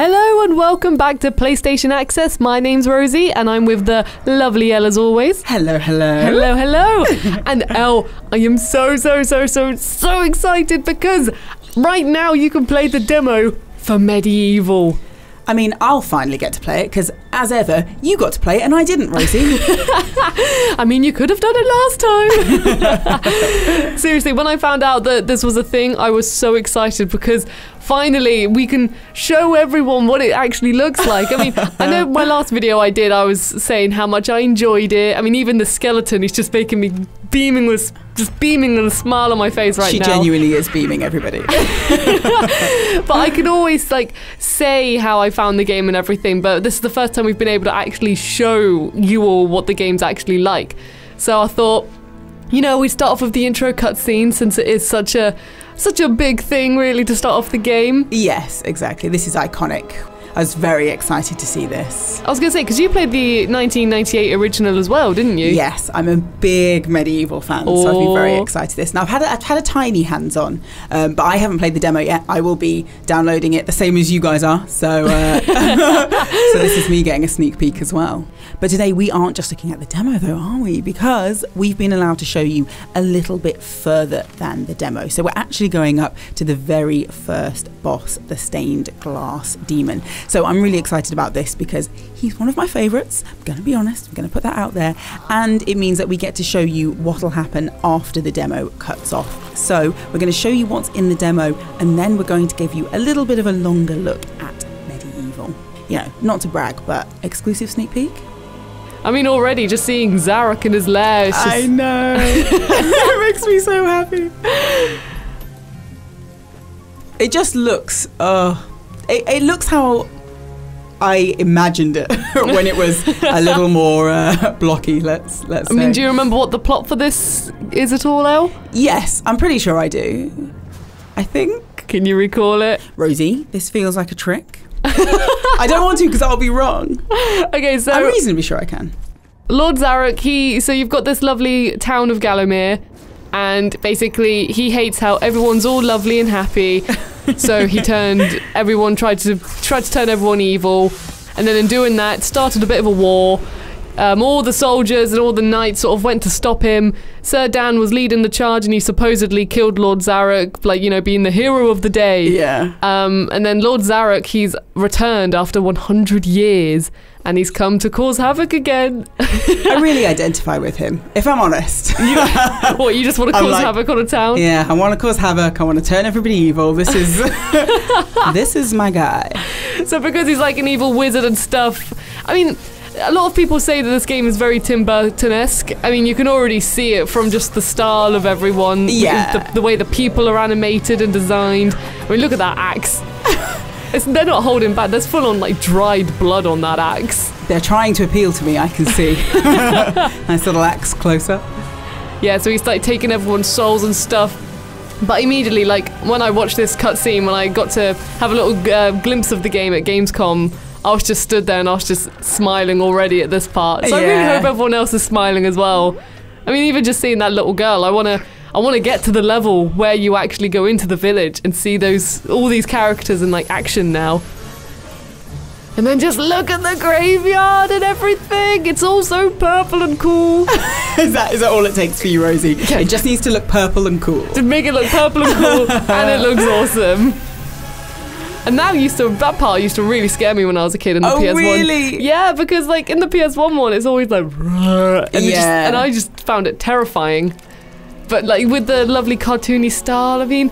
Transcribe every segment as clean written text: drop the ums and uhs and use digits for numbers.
Hello and welcome back to PlayStation Access. My name's Rosie and I'm with the lovely Elle as always. Hello, hello. Hello, hello. And Elle, I am so excited because right now you can play the demo for MediEvil. I mean, I'll finally get to play it because, as ever, you got to play it and I didn't, Rosie. I mean, you could have done it last time. Seriously, when I found out that this was a thing, I was so excited because finally we can show everyone what it actually looks like. I mean, I know my last video I did, I was saying how much I enjoyed it. I mean, even the skeleton is just making me beaming with a smile on my face right now. She genuinely is beaming everybody. But I can always say how I found the game and everything, but this is the first time we've been able to actually show you all what the game's actually like. So I thought, you know, we'd start off with the intro cutscene since it is such a big thing really to start off the game. Yes, exactly. This is iconic. I was very excited to see this. I was going to say, because you played the 1998 original as well, didn't you? Yes, I'm a big MediEvil fan, so I've been very excited for this. Now, I've had a tiny hands-on, but I haven't played the demo yet. I will be downloading it the same as you guys are, so so this is me getting a sneak peek as well. But today we aren't just looking at the demo though, are we? Because we've been allowed to show you a little bit further than the demo. So we're actually going up to the very first boss, the stained glass demon. So I'm really excited about this because he's one of my favourites. I'm going to be honest, I'm going to put that out there. And it means that we get to show you what'll happen after the demo cuts off. So we're going to show you what's in the demo and then we're going to give you a little bit of a longer look at MediEvil. You know, not to brag, but exclusive sneak peek. I mean, already just seeing Zarek in his lair. It's just... I know. It makes me so happy. It just looks, it looks how I imagined it when it was a little more blocky, let's say. I mean, do you remember what the plot for this is at all, Elle? Yes, I'm pretty sure I do. I think. Can you recall it? Rosie, this feels like a trick. I don't want to because I'll be wrong. Okay, so I'm reasonably sure I can. Lord Zarek, so you've got this lovely town of Gallowmere, and basically he hates how everyone's all lovely and happy. So he tried to turn everyone evil, and then in doing that started a bit of a war. All the soldiers and all the knights sort of went to stop him. Sir Dan was leading the charge and he supposedly killed Lord Zarek, like, you know, being the hero of the day. Yeah. And then Lord Zarek, he's returned after 100 years and he's come to cause havoc again. I really identify with him, if I'm honest. What, you just want to cause havoc on a town? Yeah, I want to cause havoc. I want to turn everybody evil. This is this is my guy. So because he's like an evil wizard and stuff, I mean, a lot of people say that this game is very Tim Burton-esque. I mean, you can already see it from just the style of everyone. Yeah. The way the people are animated and designed. I mean, look at that axe. They're not holding back. There's full-on, like, dried blood on that axe. They're trying to appeal to me, I can see. Nice little axe close-up. Yeah, so he's, like, taking everyone's souls and stuff. But immediately, like, when I watched this cutscene, when I got to have a little glimpse of the game at Gamescom, I was just stood there and I was just smiling already at this part. So yeah. I really hope everyone else is smiling as well. I mean, even just seeing that little girl, I want to get to the level where you actually go into the village and see all these characters in like action now. And then just look at the graveyard and everything. It's all so purple and cool. Is that all it takes for you, Rosie? Yeah. It just needs to look purple and cool. To make it look purple and cool, and it looks awesome. And that part used to really scare me when I was a kid in the PS1. Oh, really? Yeah, because like in the PS1 one, it's always like, and I just found it terrifying. But like with the lovely cartoony style, I mean,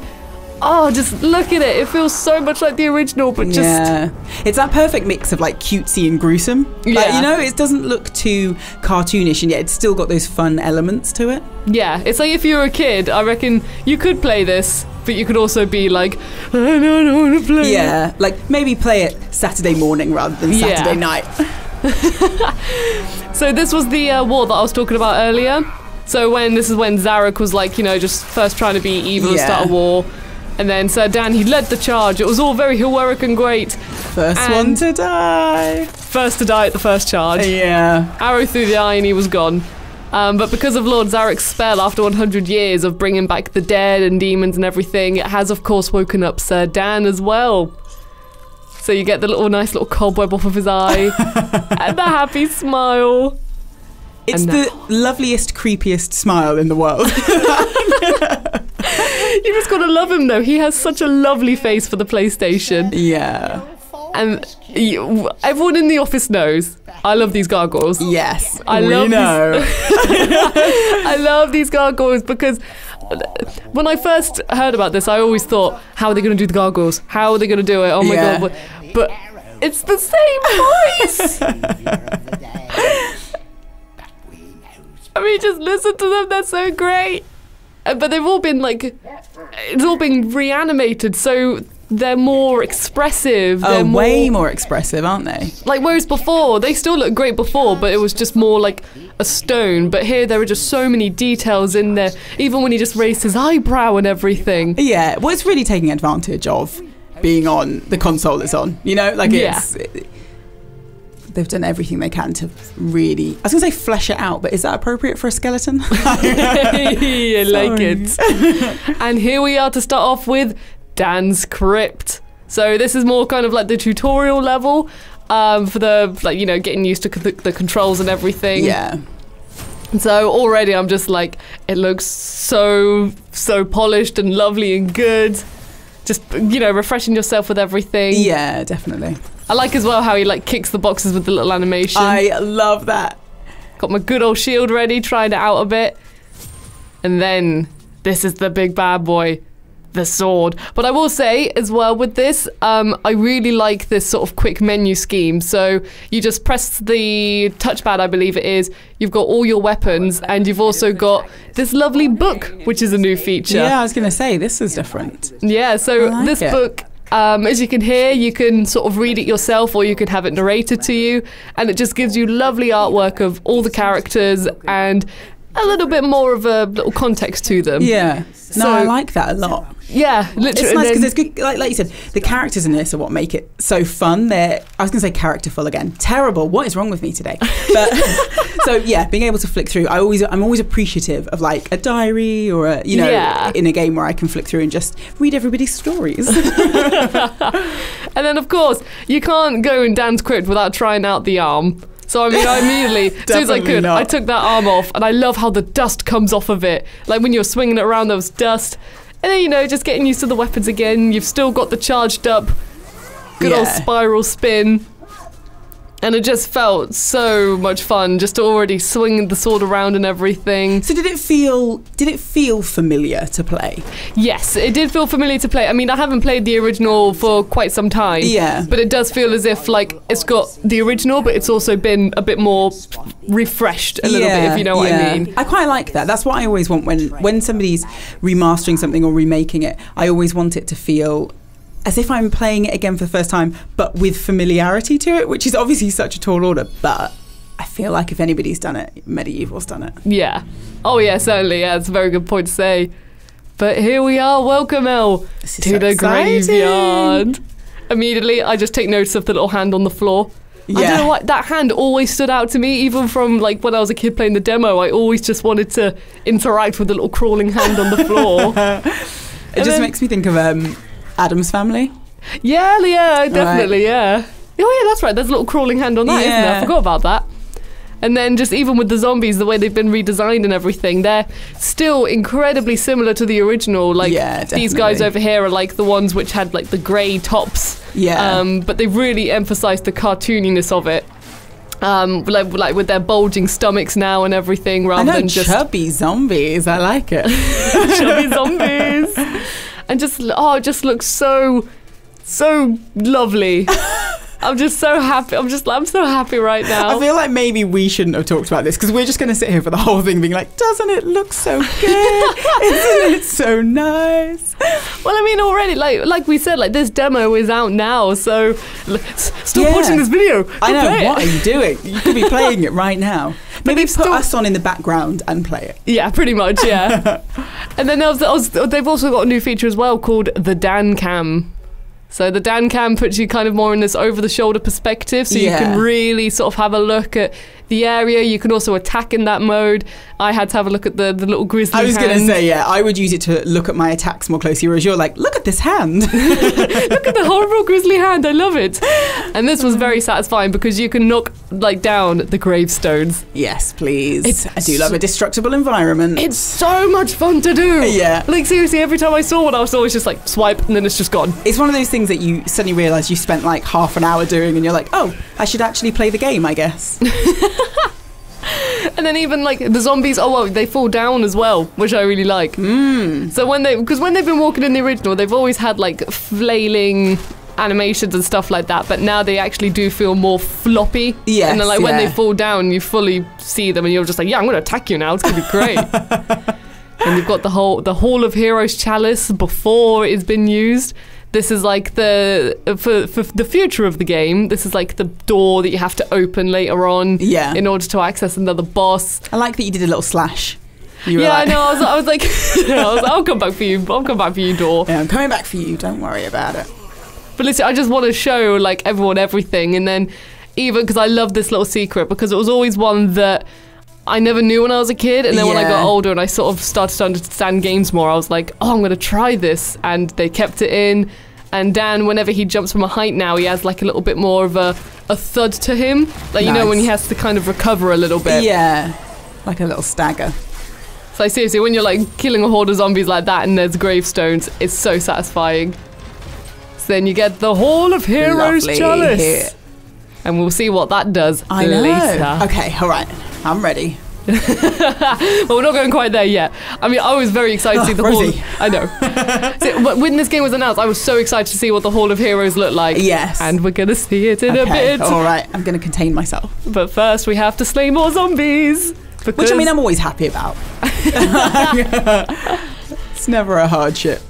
oh, just look at it. It feels so much like the original, but just... Yeah. It's that perfect mix of like cutesy and gruesome. Yeah. Like, you know, it doesn't look too cartoonish and yet it's still got those fun elements to it. Yeah, it's like if you were a kid, I reckon you could play this, but you could also be like, I don't want to play. Yeah, like maybe play it Saturday morning rather than Saturday night. So this was the war that I was talking about earlier. So this is when Zarek was like, you know, just first trying to be evil and start a war. And then Sir Dan, he led the charge. It was all very heroic and great. First one to die. First to die at the first charge. Yeah. Arrow through the eye and he was gone. But because of Lord Zarek's spell, after 100 years of bringing back the dead and demons and everything, it has of course woken up Sir Dan as well. So you get the nice little cobweb off of his eye and the happy smile. It's the loveliest, creepiest smile in the world. You just gotta love him though. He has such a lovely face for the PlayStation. Yeah. And everyone in the office knows I love these gargoyles. Yes, I love these gargoyles because when I first heard about this, I always thought, how are they going to do the gargoyles? How are they going to do it? Oh my God. But it's the same voice. I mean, just listen to them. They're so great. But they've all been it's all been reanimated, so they're more expressive. They're way more expressive, aren't they? Like, whereas before, they still looked great before, but it was just more like a stone. But here, there are just so many details in there, even when he just raised his eyebrow and everything. Yeah, well, it's really taking advantage of being on the console it's on, you know? Like, they've done everything they can to really, I was going to say flesh it out, but is that appropriate for a skeleton? I like it. And here we are to start off with Dan's Crypt. So this is more kind of like the tutorial level for the, getting used to the controls and everything. Yeah. So already I'm just like, it looks so polished and lovely and good. Just, refreshing yourself with everything. Yeah, definitely. I like as well how he kicks the boxes with the little animation. I love that. Got my good old shield ready, trying it out a bit. And then this is the big bad boy, the sword. But I will say as well with this, I really like this sort of quick menu scheme. So you just press the touchpad, I believe it is. You've got all your weapons, and you've also got this lovely book, which is a new feature. Yeah, I was going to say, this is different. Yeah, so this book, as you can hear, you can sort of read it yourself, or you can have it narrated to you, and it just gives you lovely artwork of all the characters and a little bit more of a little context to them. Yeah. No, I like that a lot. Yeah, literally. It's nice because there's good, like you said, the characters in this are what make it so fun. I was going to say characterful again. Terrible. What is wrong with me today? But so yeah, being able to flick through, I'm always appreciative of like a diary or in a game where I can flick through and just read everybody's stories. And then of course you can't go in Dan's Crypt without trying out the arm. So I mean, I immediately, as soon as I could, I took that arm off, and I love how the dust comes off of it. Like when you're swinging it around, there was dust. And then, just getting used to the weapons again. You've still got the charged up, good old spiral spin. And it just felt so much fun, just to already swing the sword around and everything. So did it feel familiar to play? Yes, it did feel familiar to play. I mean, I haven't played the original for quite some time. Yeah. But it does feel as if, it's got the original, but it's also been a bit more refreshed a little bit, if you know what I mean. I quite like that. That's what I always want when somebody's remastering something or remaking it. I always want it to feel as if I'm playing it again for the first time, but with familiarity to it, which is obviously such a tall order. But I feel like if anybody's done it, MediEvil's done it. Yeah. Oh, yeah, certainly. Yeah, it's a very good point to say. But here we are. Welcome, Elle, to the graveyard. Immediately, I just take notice of the little hand on the floor. Yeah. I don't know why, that hand always stood out to me, even from when I was a kid playing the demo. I always just wanted to interact with the little crawling hand on the floor. It just makes me think of Addams Family. Yeah, definitely, yeah. Oh, yeah, that's right. There's a little crawling hand on that, isn't there? I forgot about that. And then just even with the zombies, the way they've been redesigned and everything, they're still incredibly similar to the original. These guys over here are the ones which had the grey tops. Yeah. But they've really emphasised the cartooniness of it. With their bulging stomachs now and everything, rather than just chubby zombies. I like it. Chubby zombies. And it just looks so lovely. I'm just so happy. I'm so happy right now. I feel like maybe we shouldn't have talked about this because we're just going to sit here for the whole thing being like, doesn't it look so good? Isn't it so nice? Well, I mean, already, like we said, this demo is out now, so stop watching this video. I know, what are you doing? You could be playing it right now. Maybe put us on in the background and play it. Yeah, pretty much, yeah. And then they've also got a new feature as well called the Dan Cam. So the Dan Cam puts you kind of more in this over-the-shoulder perspective, so you can really sort of have a look at the area. You can also attack in that mode. I had to have a look at the little grizzly hand. I was going to say, yeah, I would use it to look at my attacks more closely, whereas you're like, look at this hand. Look at the horrible grizzly hand. I love it. And this was very satisfying because you can knock like down the gravestones. Yes, please. I do love a destructible environment. It's so much fun to do. Yeah. Like seriously, every time I saw one, I was always just like swipe and then it's just gone. It's one of those things that you suddenly realise you spent like half an hour doing and you're like, oh, I should actually play the game, I guess. And then even like the zombies, they fall down as well, which I really like. So when they've been walking in the original, they've always had like flailing animations and stuff like that, but now they actually do feel more floppy. Yes, and then like when they fall down, you fully see them and you're just like, yeah, I'm gonna attack you now, it's gonna be great. And you've got the Hall of Heroes Chalice before it's been used. This is like for the future of the game. This is like the door that you have to open later on in order to access another boss. I like that you did a little slash. I know. I was like, I'll come back for you. I'll come back for you, door. Yeah, I'm coming back for you. Don't worry about it. But listen, I just want to show like everyone everything, and then even because I love this little secret because it was always one that I never knew when I was a kid, and then when I got older and I sort of started to understand games more, I was like, oh, I'm going to try this, and they kept it in. And Dan, whenever he jumps from a height now, he has like a little bit more of a thud to him, like you know when he has to kind of recover a little bit. Yeah, like a little stagger. So seriously, when you're like killing a horde of zombies like that and there's gravestones, it's so satisfying. So then you get the Hall of Heroes Chalice. And we'll see what that does later. Okay, all right. I'm ready. But we're not going quite there yet. I mean, I was very excited to see the Rosie. Hall. I know. But when this game was announced, I was so excited to see what the Hall of Heroes looked like. Yes. And we're going to see it in a bit. All right, I'm going to contain myself. But first, we have to slay more zombies. Which, I mean, I'm always happy about. It's never a hardship.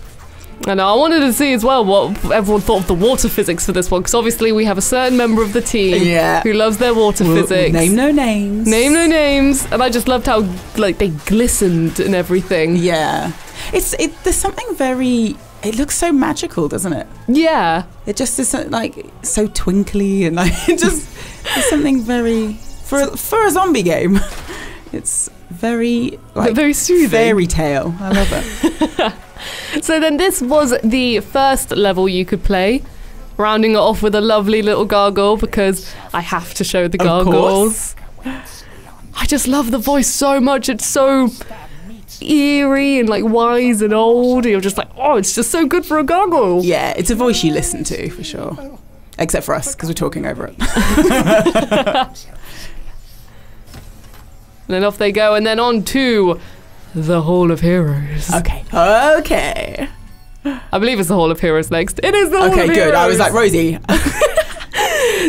And I wanted to see as well what everyone thought of the water physics for this one, because obviously we have a certain member of the team who loves their water physics. Name no names. Name no names. And I just loved how like they glistened and everything. Yeah. There's something very... It looks so magical, doesn't it? Yeah. It just is like so twinkly and like it just is something very... For a zombie game, it's very... like very soothing. Fairy tale. I love it. So then this was the first level you could play, rounding it off with a lovely little gargoyle because I have to show the gargoyles. I just love the voice so much. It's so eerie and like wise and old. You're just like, oh, it's just so good for a gargoyle. Yeah, it's a voice you listen to for sure. Except for us, because we're talking over it. And then off they go, and then on to the Hall of Heroes. Okay. I believe it's the Hall of Heroes next. It is the Hall of Heroes. Okay, good. I was like, Rosie.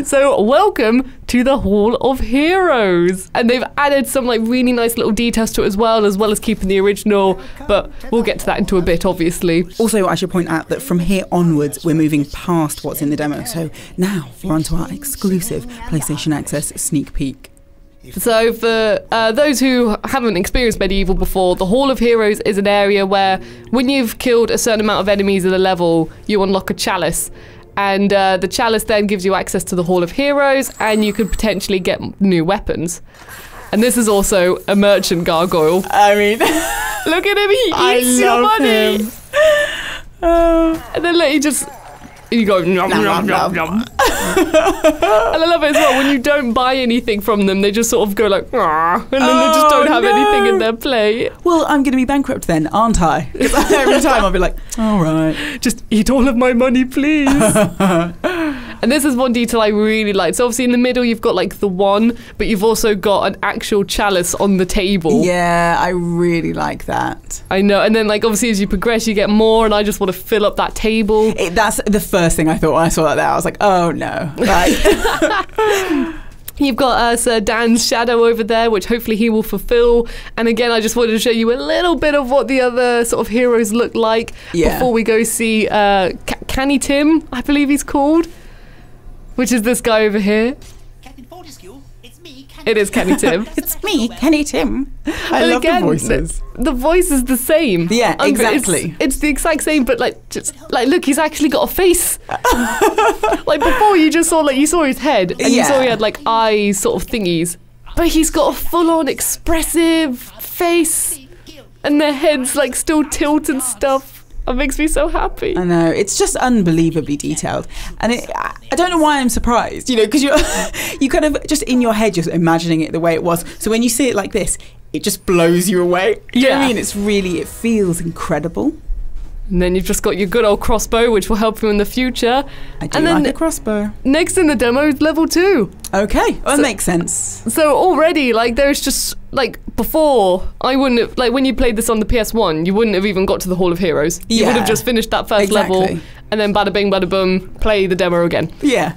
So welcome to the Hall of Heroes. And they've added some like really nice little details to it as well as keeping the original. But we'll get to that into a bit, obviously. Also, I should point out that from here onwards, we're moving past what's in the demo. So now we're on to our exclusive PlayStation Access sneak peek. So for those who haven't experienced MediEvil before, the Hall of Heroes is an area where when you've killed a certain amount of enemies in a level, you unlock a Chalice. And the Chalice then gives you access to the Hall of Heroes, and you could potentially get new weapons. And this is also a merchant gargoyle. I mean... Look at him, he eats your money! And then he just... You go nom nom nom nom. And I love it as well, when you don't buy anything from them, they just sort of go like, ah, and then they just don't have anything in their plate. Well, I'm going to be bankrupt then, aren't I? Every time I'll be like, all right. Just eat all of my money, please. And this is one detail I really like. So obviously in the middle you've got like the wand, but you've also got an actual chalice on the table. Yeah, I really like that. I know. And then like obviously as you progress you get more, and I just want to fill up that table. That's the first thing I thought when I saw that there. I was like, oh no. Like... You've got Sir Dan's shadow over there, which hopefully he will fulfill. And again, I just wanted to show you a little bit of what the other sort of heroes look like before we go see Canny Tim, I believe he's called, which is this guy over here. Captain Fortescue, it's me, Canny. It is Canny Tim. It's me, Canny Tim. I love the voices. The voice is the same. Yeah, exactly. It's the exact same, but like, just like, look, he's actually got a face. Like before, you just saw like you saw his head, and you saw he had like eye sort of thingies. but he's got a full-on expressive face, and their heads like still tilt and stuff. It makes me so happy. I know, it's just unbelievably detailed, and I don't know why I'm surprised, you know, because you kind of just in your head just imagining it the way it was. So when you see it like this, it just blows you away. You know what I mean? It feels incredible. And then you've just got your good old crossbow, which will help you in the future. I do like a crossbow. Next in the demo is level 2. Okay, well, that makes sense. So already, like, there's just, like, before, I wouldn't have, like, when you played this on the PS1, you wouldn't have even got to the Hall of Heroes. You would have just finished that first level, and then bada bing, bada boom, play the demo again. Yeah.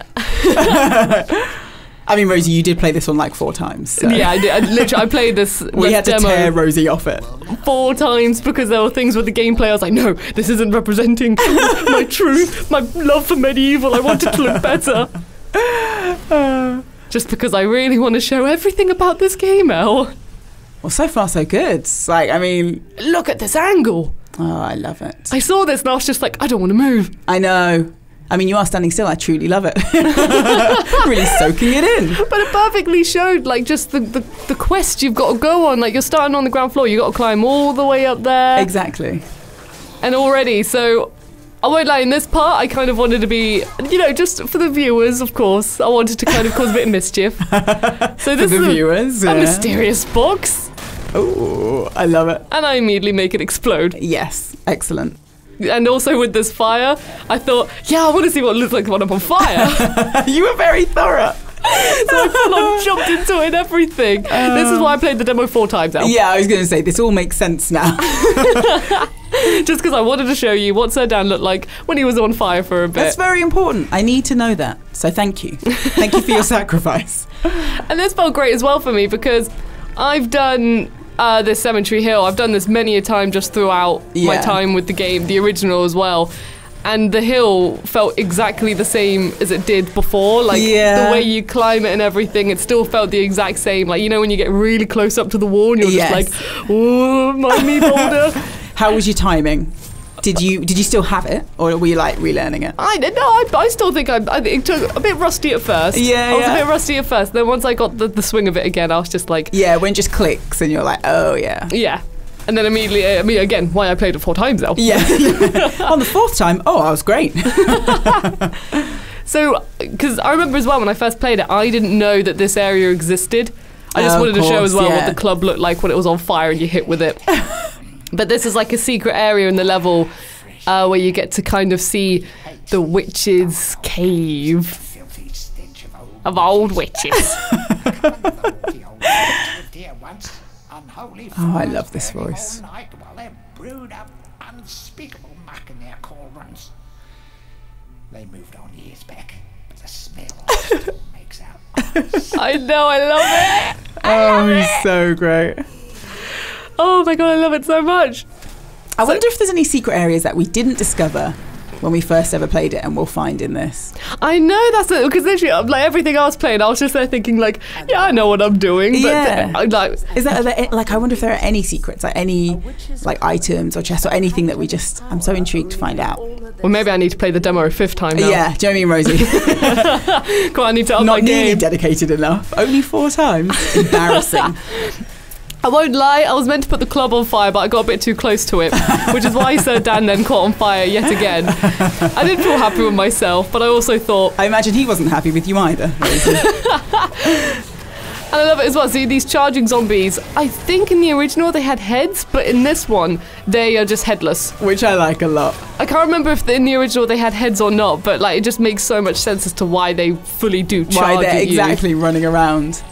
I mean, Rosie, you did play this one like 4 times. So. Yeah, I did. I played this We had to demo tear Rosie off it. 4 times because there were things with the gameplay. I was like, no, this isn't representing my truth, my love for MediEvil. I want it to look better. Just because I really want to show everything about this game, Elle. Well, so far so good. Like, I mean, look at this angle. Oh, I love it. I saw this and I was just like, I don't want to move. I know. I mean, you are standing still. I truly love it. Really soaking it in. But it perfectly showed, like, just the quest you've got to go on. Like, you're starting on the ground floor. You've got to climb all the way up there. Exactly. And already, so I won't lie, in this part, I kind of wanted to be, you know, just for the viewers, of course. I wanted to kind of cause a bit of mischief. So this is a mysterious box. Oh, I love it. And I immediately make it explode. Yes, excellent. And also with this fire, I thought, yeah, I want to see what it looks like when I'm on fire. You were very thorough. So I full on jumped into it and everything. This is why I played the demo 4 times now. Yeah, I was going to say, this all makes sense now. Just because I wanted to show you what Sir Dan looked like when he was on fire for a bit. That's very important. I need to know that. So thank you. Thank you for your sacrifice. And this felt great as well for me because I've done this Cemetery Hill. I've done this many a time just throughout my time with the game, the original as well. And the hill felt exactly the same as it did before. Like, the way you climb it and everything, it still felt the exact same. Like, you know, when you get really close up to the wall and you're just like, oh, my knee boulder. How was your timing? Did you still have it, or were you like relearning it? I still think it took a bit rusty at first. Yeah, I was a bit rusty at first. Then once I got the swing of it again, I was just like, yeah, when it just clicks and you're like, oh yeah. Yeah. And then immediately, I mean, again, why I played it 4 times now. Yeah. On the 4th time, I was great. So, because I remember as well when I first played it, I didn't know that this area existed. I just wanted to show as well what the club looked like when it was on fire and you hit with it. But this is like a secret area in the level where you get to kind of see the witch's cave of old witches. Oh, I love this voice. They moved on years back, but the smell makes out. I know, I love it. Oh, he's so great. Oh my god, I love it so much. I wonder if there's any secret areas that we didn't discover when we first ever played it and we'll find in this. I know, that's it, because literally, like, everything I was playing, I was just there thinking, like, yeah, I know what I'm doing. But I wonder if there are any secrets, like any like items or chests or anything that I'm so intrigued to find out. Well, maybe I need to play the demo a 5th time now. Yeah, do you know what I mean, Rosie? Come on, I need to up my game. Not nearly dedicated enough. Only 4 times. Embarrassing. I won't lie, I was meant to put the club on fire, but I got a bit too close to it, which is why Sir Dan then caught on fire yet again. I didn't feel happy with myself, but I also thought... I imagine he wasn't happy with you either. And I love it as well. See, these charging zombies, I think in the original they had heads, but in this one, they are just headless. Which I like a lot. I can't remember if in the original they had heads or not, but like it just makes so much sense as to why they fully do charge why they're at you. Exactly running around.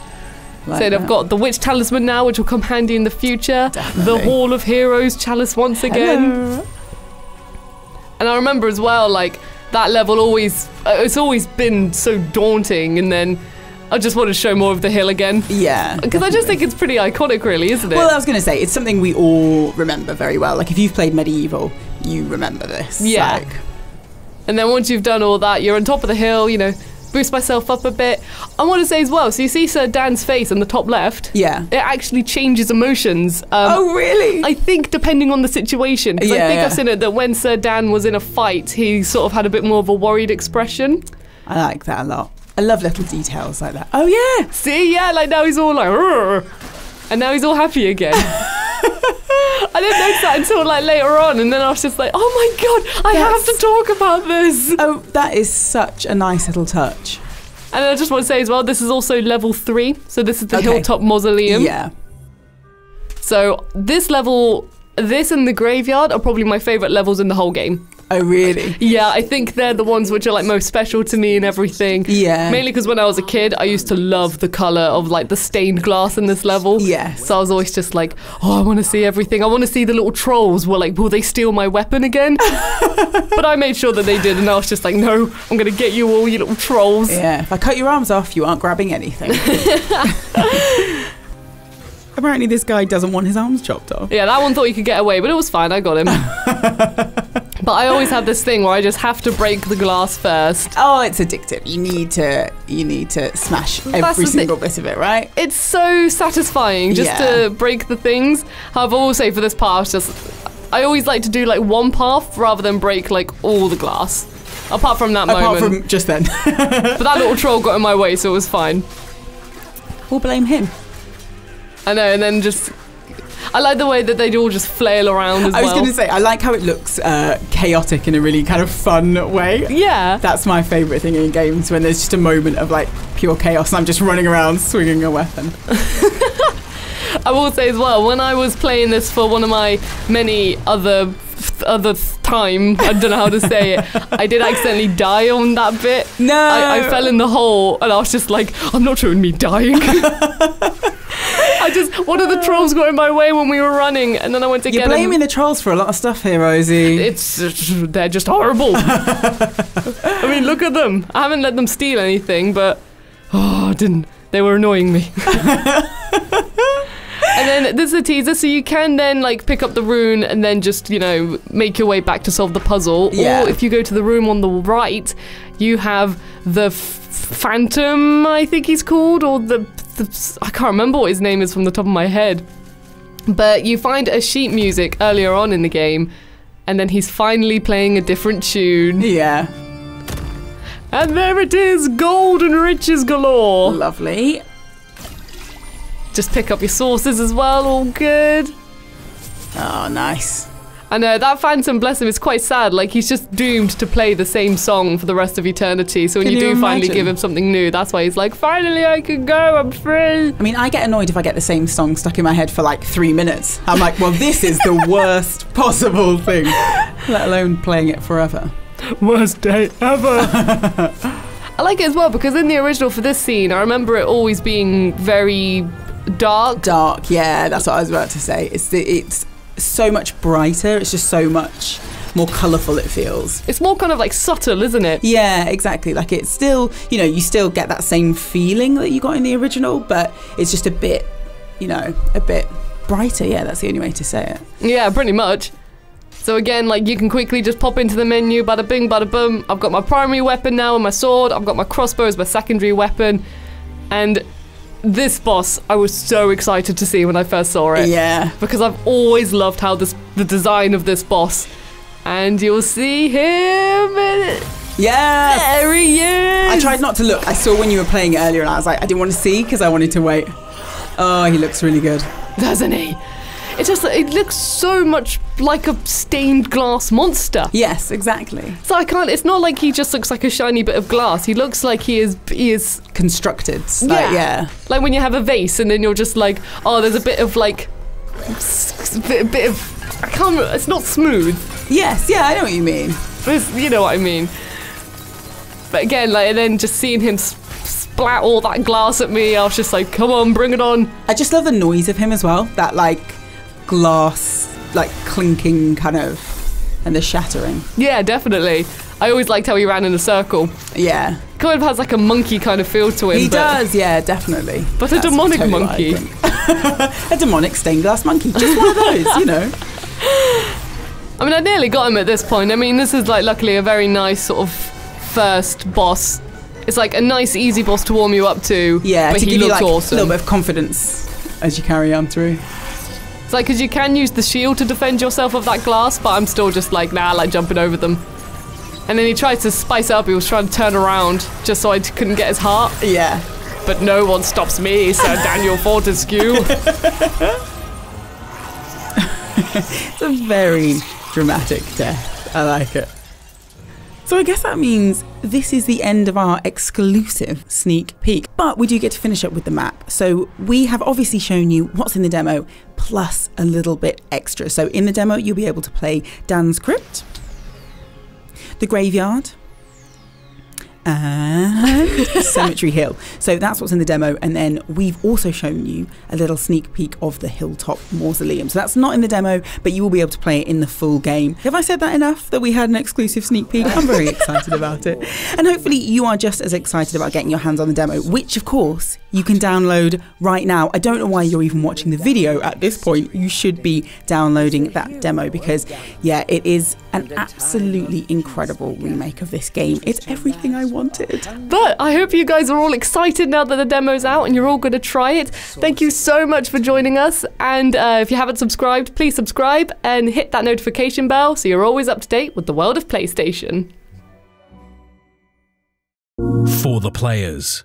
Like so they've got the witch talisman now, which will come handy in the future. Definitely. The Hall of Heroes chalice once again. Hello. And I remember as well, like that level always, it's always been so daunting, and then I just want to show more of the hill again. Yeah. Because I just think it's pretty iconic, really, isn't it? Well, I was going to say, it's something we all remember very well. Like if you've played MediEvil, you remember this. Yeah. Like. And then once you've done all that, you're on top of the hill, you know, boost myself up a bit. I want to say as well, so you see Sir Dan's face in the top left? Yeah. It actually changes emotions. Oh, really? I think depending on the situation. Because I think I've seen it that when Sir Dan was in a fight, he sort of had a bit more of a worried expression. I like that a lot. I love little details like that. Oh yeah. See, yeah, like now he's all like, "Rrr," and now he's all happy again. I didn't notice that until like later on, and then I was just like, oh my god, I have to talk about this. Oh, that is such a nice little touch. And I just want to say as well, this is also level 3, so this is the Hilltop Mausoleum. Yeah. So this level, this and the graveyard are probably my favourite levels in the whole game. Oh really? Yeah, I think they're the ones which are like most special to me and everything. Yeah. Mainly because when I was a kid, I used to love the colour of like the stained glass in this level. Yes. So I was always just like, oh, I want to see everything. I want to see the little trolls. Will they steal my weapon again? But I made sure that they did, and I was just like, no, I'm going to get you all, you little trolls. Yeah, if I cut your arms off, you aren't grabbing anything. Apparently this guy doesn't want his arms chopped off. Yeah, that one thought he could get away, but it was fine. I got him. But I always have this thing where I just have to break the glass first. Oh, it's addictive. You need to smash every single bit of it, right? It's so satisfying just to break the things. However, I will say for this part, I always like to do like one path rather than break like all the glass. Apart from that moment. Apart from just then. But that little troll got in my way, so it was fine. We'll blame him. I know, and then just... I like the way that they all just flail around as well. I was going to say, I like how it looks chaotic in a really kind of fun way. Yeah. That's my favourite thing in games, when there's just a moment of like pure chaos and I'm just running around swinging a weapon. I will say as well, when I was playing this for one of my many other time, I don't know how to say it, I did accidentally die on that bit. No. I fell in the hole and I was just like, I'm not showing me dying. One of the trolls got in my way when we were running, and then I went to get him. You're blaming the trolls for a lot of stuff here, Rosie. They're just horrible. I mean, look at them. I haven't let them steal anything, but they were annoying me. And then there's a teaser, so you can then like pick up the rune and then just, you know, make your way back to solve the puzzle. Yeah. Or if you go to the room on the right, you have the Phantom, I think he's called, or the I can't remember what his name is from the top of my head. But you find a sheet music earlier on in the game, and then he's finally playing a different tune. Yeah. And there it is, gold and riches galore. Lovely. Just pick up your sources as well, all good. Oh, nice. I know, that Phantom, bless him, is quite sad. Like, he's just doomed to play the same song for the rest of eternity. So when you do finally give him something new, that's why he's like, finally I can go, I'm free. I mean, I get annoyed if I get the same song stuck in my head for like 3 minutes. I'm like, well, this is the worst possible thing, let alone playing it forever. Worst day ever. I like it as well because in the original for this scene, I remember it always being very dark. Dark, yeah, that's what I was about to say. It's so much brighter. It's just so much more colourful, it feels. It's more kind of like subtle, isn't it? Yeah, exactly. Like it's still, you know, you still get that same feeling that you got in the original, but it's just a bit, you know, a bit brighter. Yeah, that's the only way to say it. Yeah, pretty much. So again, like you can quickly just pop into the menu, bada bing, bada boom. I've got my primary weapon now and my sword. I've got my crossbow as my secondary weapon. And this boss, I was so excited to see when I first saw it. Yeah. Because I've always loved how the design of this boss. And you'll see him. Yeah. There he is. I tried not to look. I saw when you were playing it earlier and I was like, I didn't want to see because I wanted to wait. Oh, he looks really good. Doesn't he? It looks so much like a stained glass monster. Yes, exactly. So it's not like he just looks like a shiny bit of glass. He looks like he is constructed. Like, yeah. Like when you have a vase and then you're just like, oh, there's a bit of like, a bit of, it's not smooth. Yes, yeah, I know what you mean. You know what I mean. But again, like, and then just seeing him splat all that glass at me, I was just like, come on, bring it on. I just love the noise of him as well. That like glass, like clinking kind of, and the shattering. Yeah, definitely. I always liked how he ran in a circle. Yeah. Kind of has like a monkey kind of feel to him. He does, yeah, definitely. But a demonic monkey. A demonic stained glass monkey. Just one of those, you know. I mean, I nearly got him at this point. I mean, this is like luckily a very nice sort of first boss. It's like a nice, easy boss to warm you up to. Yeah, but to he give you looks like awesome. a little bit of confidence as you carry on through. It's like, because you can use the shield to defend yourself of that glass, but I'm still just like, nah, I like jumping over them. And then he tried to spice it up. He was trying to turn around just so I couldn't get his heart. Yeah. But no one stops me, Sir Daniel Fortescue. It's a very dramatic death. I like it. So I guess that means this is the end of our exclusive sneak peek. But we do get to finish up with the map. So we have obviously shown you what's in the demo, plus a little bit extra. So in the demo, you'll be able to play Dan's Crypt, the Graveyard, and Cemetery Hill. So that's what's in the demo, and then we've also shown you a little sneak peek of the Hilltop Mausoleum. So that's not in the demo, but you will be able to play it in the full game. Have I said that enough, that we had an exclusive sneak peek? I'm very excited about it. And hopefully you are just as excited about getting your hands on the demo, which of course you can download right now. I don't know why you're even watching the video at this point. You should be downloading that demo because, yeah, it is an absolutely incredible remake of this game. It's everything I wanted. But I hope you guys are all excited now that the demo's out and you're all going to try it. Thank you so much for joining us. And if you haven't subscribed, please subscribe and hit that notification bell so you're always up to date with the world of PlayStation. For the players.